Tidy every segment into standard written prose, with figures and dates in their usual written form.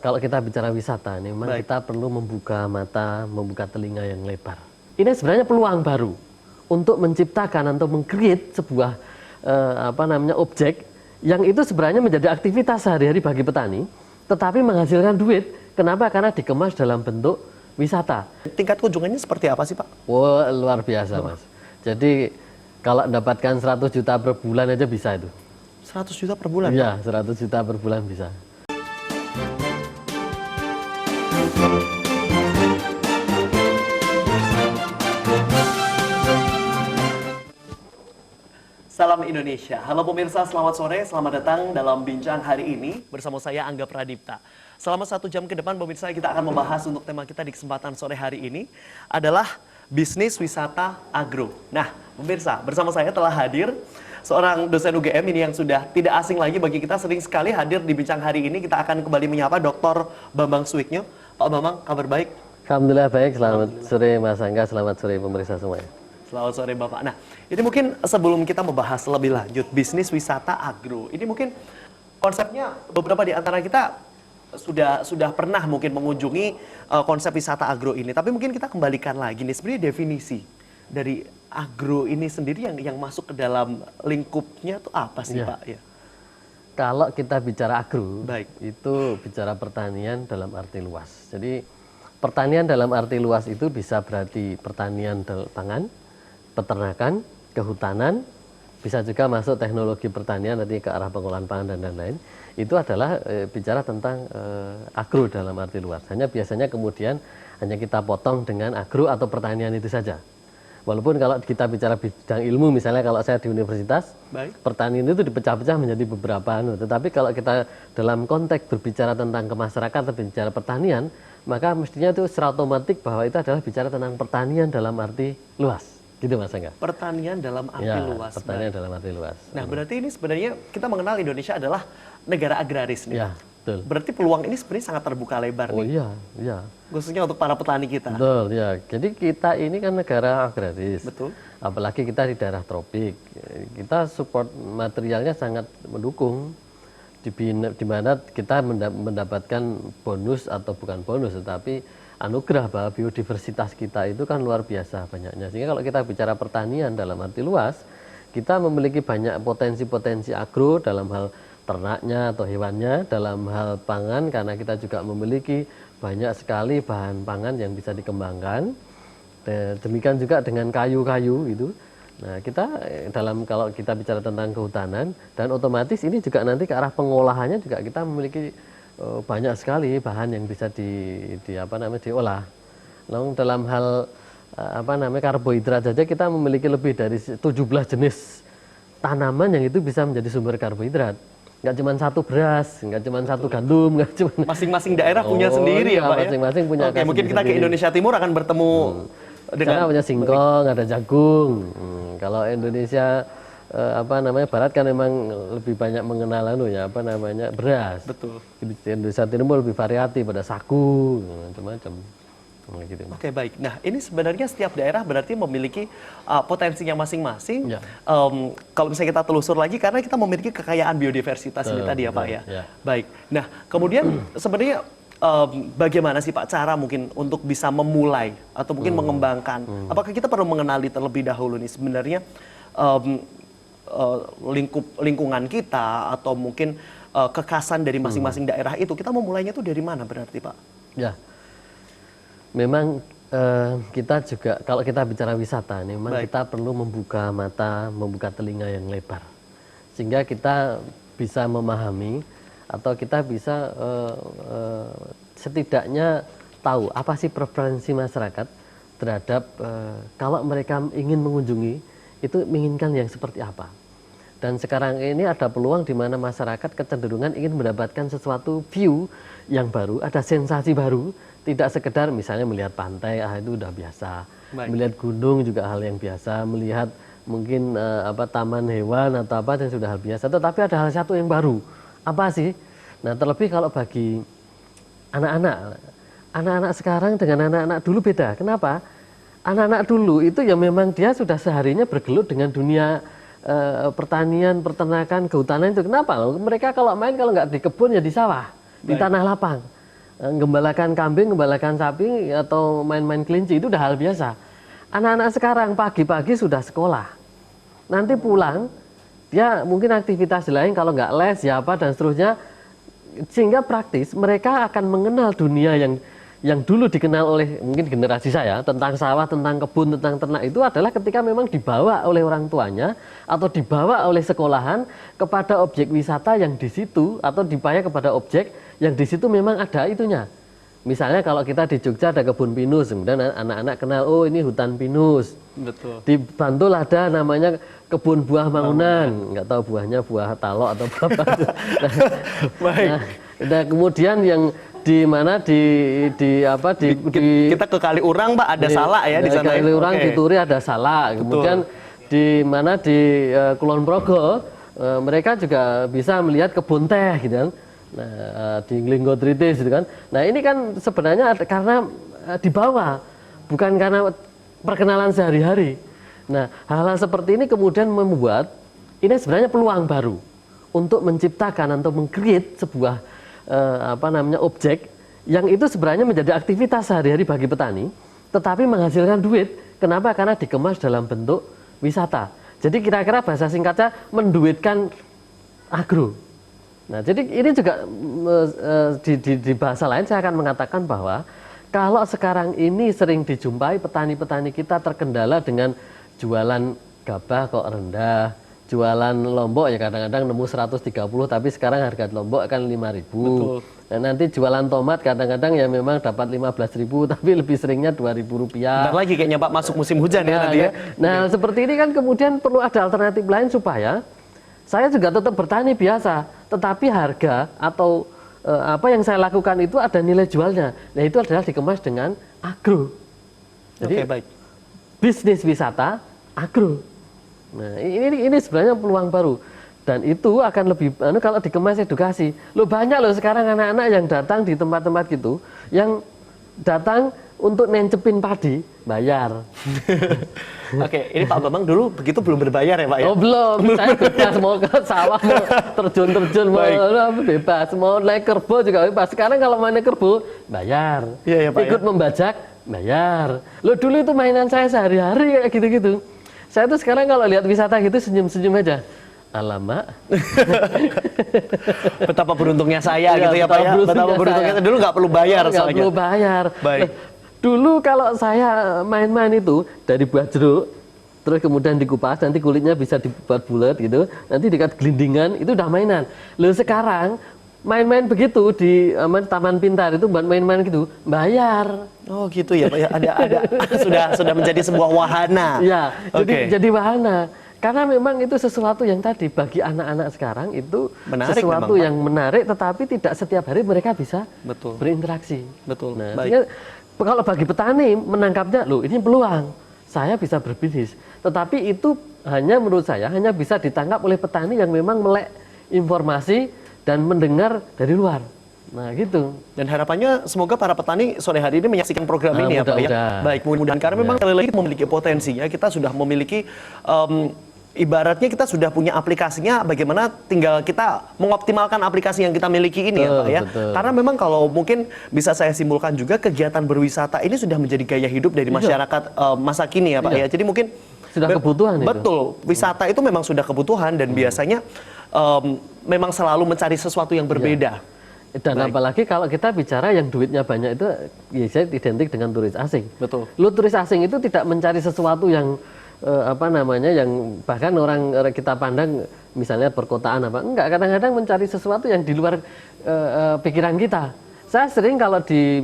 kalau kita bicara wisata, memang kita perlu membuka mata, membuka telinga yang lebar. Ini sebenarnya peluang baru untuk menciptakan atau meng-create sebuah objek yang itu sebenarnya menjadi aktivitas sehari-hari bagi petani, tetapi menghasilkan duit. Kenapa? Karena dikemas dalam bentuk wisata. Tingkat kunjungannya seperti apa sih, Pak? Wah, luar biasa, Mas. Jadi kalau mendapatkan 100 juta per bulan aja bisa itu. 100 juta per bulan? Iya, 100 juta per bulan bisa. Salam Indonesia. Halo pemirsa, selamat sore. Selamat datang dalam Bincang hari ini bersama saya Angga Pradipta. Selama 1 jam ke depan pemirsa, kita akan membahas untuk tema kita di kesempatan sore hari ini adalah bisnis wisata agro. Nah, pemirsa, bersama saya telah hadir seorang dosen UGM ini yang sudah tidak asing lagi bagi kita, sering sekali hadir di Bincang hari ini. Kita akan kembali menyapa Dr. Bambang Suiknyo. Pak Bambang, kabar baik? Alhamdulillah baik. Selamat sore Mas Angga, selamat sore pemirsa semuanya. Selamat sore Bapak. Nah, ini mungkin sebelum kita membahas lebih lanjut bisnis wisata agro, ini mungkin konsepnya beberapa di antara kita sudah pernah mungkin mengunjungi konsep wisata agro ini. Tapi mungkin kita kembalikan lagi nih, sebenarnya definisi dari agro ini sendiri yang masuk ke dalam lingkupnya itu apa sih, Pak? Ya. Kalau kita bicara agro, baik, itu bicara pertanian dalam arti luas. Jadi pertanian dalam arti luas itu bisa berarti pertanian pangan, peternakan, kehutanan, bisa juga masuk teknologi pertanian nanti ke arah pengolahan pangan dan lain-lain. Itu adalah bicara tentang agro dalam arti luas. Hanya biasanya kemudian hanya kita potong dengan agro atau pertanian itu saja. Walaupun kalau kita bicara bidang ilmu, misalnya kalau saya di universitas, pertanian itu dipecah-pecah menjadi beberapa. Tetapi kalau kita dalam konteks berbicara tentang kemasyarakatan atau bicara pertanian, maka mestinya itu secara otomatis bahwa itu adalah bicara tentang pertanian dalam arti luas. Gitu Mas Angga. Pertanian dalam arti luas. Pertanian dalam arti luas. Nah, berarti ini sebenarnya kita mengenal Indonesia adalah negara agraris nih. Ya, betul. Berarti peluang ini sebenarnya sangat terbuka lebar nih. Oh iya, iya. Khususnya untuk para petani kita. Betul, ya. Jadi kita ini kan negara agraris. Betul. Apalagi kita di daerah tropik. Kita support materialnya sangat mendukung. Di mana kita mendapatkan bonus atau bukan bonus, tetapi anugerah bahwa biodiversitas kita itu kan luar biasa banyaknya. Sehingga kalau kita bicara pertanian dalam arti luas, kita memiliki banyak potensi-potensi agro dalam hal ternaknya atau hewannya, dalam hal pangan karena kita juga memiliki banyak sekali bahan pangan yang bisa dikembangkan. Demikian juga dengan kayu-kayu itu. Nah, kita kalau kita bicara tentang kehutanan dan otomatis ini juga nanti ke arah pengolahannya juga kita memiliki banyak sekali bahan yang bisa diolah. Lalu dalam hal karbohidrat saja kita memiliki lebih dari 17 jenis tanaman yang itu bisa menjadi sumber karbohidrat. Nggak cuma satu beras, nggak cuma satu gandum, nggak cuma masing-masing daerah punya sendiri ya, Pak. Masing-masing punya. Oke, mungkin kita ke Indonesia Timur akan bertemu dengan punya singkong, ada jagung. Kalau Indonesia Barat kan memang lebih banyak mengenal beras. Betul. Di Indonesia Timur lebih variatif, pada sagu, macam-macam. Gitu. Oke, baik. Nah, ini sebenarnya setiap daerah berarti memiliki potensinya masing-masing. Ya. Kalau misalnya kita telusur lagi, karena kita memiliki kekayaan biodiversitas ini tadi ya, Pak ya. Baik. Nah, kemudian sebenarnya bagaimana sih Pak cara mungkin untuk bisa memulai atau mungkin mengembangkan? Apakah kita perlu mengenali terlebih dahulu nih sebenarnya lingkungan kita atau mungkin kekhasan dari masing-masing daerah itu, kita memulainya itu dari mana berarti Pak? Ya, memang kita juga kalau kita bicara wisata, memang kita perlu membuka mata, membuka telinga yang lebar, sehingga kita bisa memahami atau kita bisa setidaknya tahu apa sih preferensi masyarakat terhadap kalau mereka ingin mengunjungi itu menginginkan yang seperti apa. Dan sekarang ini ada peluang di mana masyarakat kecenderungan ingin mendapatkan sesuatu view yang baru, ada sensasi baru, tidak sekedar misalnya melihat pantai, itu udah biasa. Melihat gunung juga hal yang biasa, melihat mungkin taman hewan atau apa dan sudah hal biasa. Tetapi ada hal satu yang baru. Apa sih? Nah, terlebih kalau bagi anak-anak sekarang dengan anak-anak dulu beda. Kenapa? Anak-anak dulu itu ya memang dia sudah seharinya bergelut dengan dunia pertanian, peternakan, kehutanan itu. Kenapa? Mereka kalau main kalau nggak di kebun ya di sawah, di tanah lapang. Gembalakan kambing, gembalakan sapi, atau main-main kelinci itu udah hal biasa. Anak-anak sekarang pagi-pagi sudah sekolah. Nanti pulang, dia mungkin aktivitas lain, kalau nggak les, ya apa, dan seterusnya. Sehingga praktis, mereka akan mengenal dunia yang dulu dikenal oleh mungkin generasi saya, tentang sawah, tentang kebun, tentang ternak, itu adalah ketika memang dibawa oleh orang tuanya, atau dibawa oleh sekolahan kepada objek wisata yang di situ, atau dibawa kepada objek yang di situ memang ada itunya. Misalnya kalau kita di Jogja ada kebun pinus, kemudian anak-anak kenal, oh ini hutan pinus. Betul. Di Bantul ada namanya kebun buah Mangunan, nggak tahu buahnya buah talok atau apa. Baik. Nah, kemudian yang di mana di Kita ke Kaliurang, Pak, ada salak ya di sana. Kaliurang, Oke. di Turi ada salak. Kemudian di mana di Kulon Progo, mereka juga bisa melihat kebun teh gitu kan. Nah, di Glinggotritis gitu kan. Nah, ini kan sebenarnya karena dibawa, bukan karena perkenalan sehari-hari. Nah, hal-hal seperti ini kemudian membuat ini sebenarnya peluang baru untuk menciptakan atau meng-create sebuah objek yang itu sebenarnya menjadi aktivitas sehari-hari bagi petani, tetapi menghasilkan duit. Kenapa? Karena dikemas dalam bentuk wisata. Jadi kira-kira bahasa singkatnya menduitkan agro. Nah, jadi ini juga di bahasa lain saya akan mengatakan bahwa kalau sekarang ini sering dijumpai petani-petani kita terkendala dengan jualan gabah kok rendah, jualan lombok ya kadang-kadang nemu 130, tapi sekarang harga lombok kan 5.000. Betul. Nah, nanti jualan tomat kadang-kadang ya memang dapat 15.000, tapi lebih seringnya 2.000 rupiah. Bentar lagi kayaknya Pak masuk musim hujan ya nanti ya. Nah, seperti ini kan kemudian perlu ada alternatif lain supaya saya juga tetap bertani biasa, tetapi harga atau apa yang saya lakukan itu ada nilai jualnya. Nah, itu adalah dikemas dengan agro. Jadi Oke, baik. bisnis wisata agro. Nah, ini sebenarnya peluang baru. Dan itu akan lebih kalau dikemas edukasi. Loh, banyak loh sekarang anak-anak yang datang di tempat-tempat gitu, yang datang untuk nencepin padi, bayar. Oke, ini Pak Bambang dulu begitu belum berbayar ya Pak ya? Oh belum, saya bebas mau ke sawah, mau terjun-terjun, mau bebas, mau naik kerbau juga bebas. Sekarang kalau main naik kerbau, bayar. Iya, ya, Pak, ikut ya. membajak, bayar. Loh, dulu itu mainan saya sehari-hari kayak gitu-gitu. Saya tuh sekarang kalau lihat wisata gitu senyum-senyum aja. Alamak. Betapa beruntungnya saya gitu ya Pak ya. beruntungnya Betapa beruntungnya saya. dulu nggak perlu bayar Nggak soalnya. perlu bayar. Baik. Nah, dulu kalau saya main-main itu dari buah jeruk, terus kemudian dikupas, nanti kulitnya bisa dibuat bulat gitu, nanti dikat gelindingan, itu udah mainan. Lalu sekarang main-main begitu di Taman Pintar itu buat main-main gitu, bayar. Oh gitu ya Pak ya. Ada sudah menjadi sebuah wahana. Ya, Oke. jadi wahana. Karena memang itu sesuatu yang tadi bagi anak-anak sekarang itu Menarik sesuatu memang, Pak. yang menarik, tetapi tidak setiap hari mereka bisa Betul. berinteraksi. Betul. Nah, Baik. sehingga kalau bagi petani menangkapnya, loh ini peluang, saya bisa berbisnis. Tetapi itu hanya menurut saya hanya bisa ditangkap oleh petani yang memang melek informasi dan mendengar dari luar. Nah gitu. Dan harapannya semoga para petani sore hari ini menyaksikan program ini ya Pak ya. mudah-mudahan. Baik, mudah-mudahan karena memang sekali lagi memiliki potensinya, kita sudah memiliki ibaratnya kita sudah punya aplikasinya, bagaimana tinggal kita mengoptimalkan aplikasi yang kita miliki ini ya Pak ya. Betul. Karena memang kalau mungkin bisa saya simpulkan juga kegiatan berwisata ini sudah menjadi gaya hidup dari masyarakat masa kini ya Pak ya. Jadi mungkin Sudah kebutuhan itu. Betul, wisata itu memang sudah kebutuhan dan biasanya memang selalu mencari sesuatu yang berbeda. Dan Baik. apalagi kalau kita bicara yang duitnya banyak itu, ya saya identik dengan turis asing. Betul. Lu turis asing itu tidak mencari sesuatu yang yang bahkan orang kita pandang misalnya perkotaan apa enggak, kadang-kadang mencari sesuatu yang di luar pikiran kita. Saya sering kalau di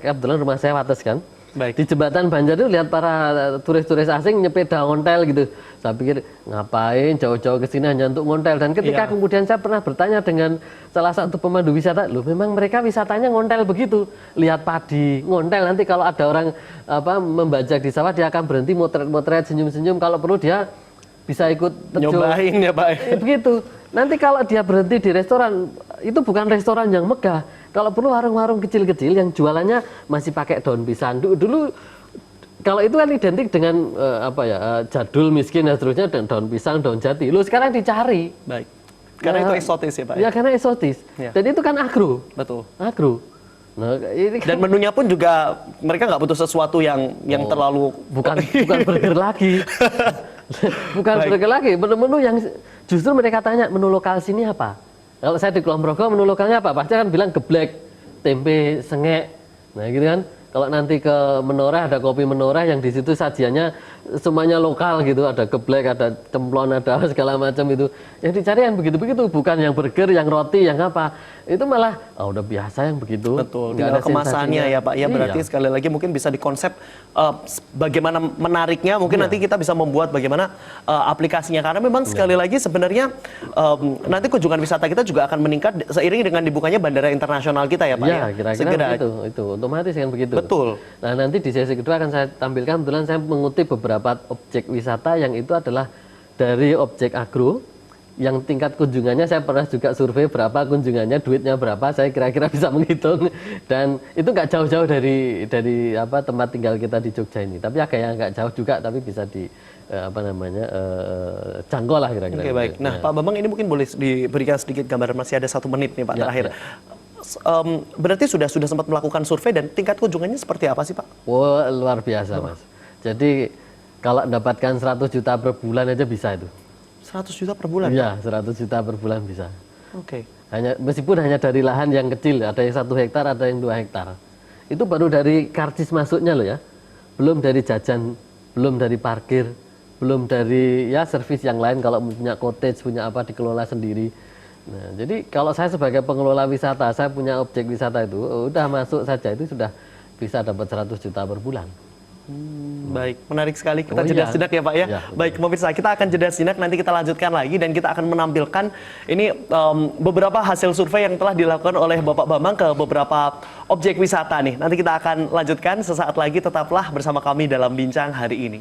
kebetulan rumah saya Wates kan. Baik. Di jembatan Banjar itu lihat para turis-turis asing nyepeda ngontel gitu. Saya pikir ngapain jauh-jauh ke sini hanya untuk ngontel. Dan ketika Iya. kemudian saya pernah bertanya dengan salah satu pemandu wisata, loh memang mereka wisatanya ngontel begitu. Lihat padi, ngontel, nanti kalau ada orang membajak di sawah dia akan berhenti motret-motret, senyum-senyum, kalau perlu dia bisa ikut terjun. Nyobain ya Pak. Begitu. Nanti kalau dia berhenti di restoran, itu bukan restoran yang megah. Kalau perlu warung-warung kecil-kecil yang jualannya masih pakai daun pisang. Dulu kalau itu kan identik dengan jadul, miskin dan seterusnya, dan daun pisang, daun jati. Lu sekarang dicari. Baik. Karena Nah, itu eksotis ya Pak. Ya karena eksotis. Ya. Dan itu kan agro. Betul. Agro. Nah, ini kan Dan menunya pun juga mereka nggak butuh sesuatu yang terlalu bukan burger lagi. Bukan Baik. burger lagi, menu-menu yang justru mereka tanya menu lokal sini apa. Kalau saya di Kulon Progo menu lokalnya apa? Pasti kan bilang geblek, tempe, sengek. Nah gitu kan. Kalau nanti ke Menoreh ada kopi Menoreh yang di situ sajiannya semuanya lokal gitu, ada geblek, ada cemplon, ada segala macam itu. Yang dicari yang begitu-begitu, bukan yang burger, yang roti, yang apa. Itu malah udah biasa yang begitu. Betul, Nggak tinggal ada kemasannya sensasinya. ya Pak. Ya berarti Iya. sekali lagi mungkin bisa dikonsep bagaimana menariknya. Mungkin nanti kita bisa membuat bagaimana aplikasinya. Karena memang sekali lagi sebenarnya nanti kunjungan wisata kita juga akan meningkat seiring dengan dibukanya bandara internasional kita ya Pak. Ya, kira-kira Segera. begitu. Itu otomatis kan begitu. Betul. Nah, nanti di sesi kedua akan saya tampilkan, kebetulan saya mengutip beberapa objek wisata yang itu adalah dari objek agro yang tingkat kunjungannya saya pernah juga survei berapa kunjungannya, duitnya berapa, saya kira-kira bisa menghitung, dan itu nggak jauh-jauh dari apa tempat tinggal kita di Jogja ini, tapi agak yang nggak jauh juga, tapi bisa di jangkau lah kira-kira. Oke baik. Nah Pak Bambang ini mungkin boleh diberikan sedikit gambaran, masih ada 1 menit nih Pak Ya, terakhir. ya. Berarti sudah sempat melakukan survei dan tingkat kunjungannya seperti apa sih Pak? Wah, luar biasa Mas. Jadi kalau mendapatkan 100 juta per bulan aja bisa itu. 100 juta per bulan? Iya, 100 juta per bulan bisa. Oke. Meskipun hanya dari lahan yang kecil, ada yang 1 hektar, ada yang 2 hektar. Itu baru dari karcis masuknya loh ya. Belum dari jajan, belum dari parkir, belum dari ya servis yang lain kalau punya cottage, punya apa dikelola sendiri. Nah, jadi kalau saya sebagai pengelola wisata, saya punya objek wisata itu, udah masuk saja itu sudah bisa dapat 100 juta per bulan. Baik, menarik sekali. Kita Oh, jeda iya. sejenak ya Pak ya. Iya, Baik, pemirsa, kita akan jeda sejenak, nanti kita lanjutkan lagi dan kita akan menampilkan ini beberapa hasil survei yang telah dilakukan oleh Bapak Bambang ke beberapa objek wisata nih. Nanti kita akan lanjutkan sesaat lagi, tetaplah bersama kami dalam Bincang hari ini.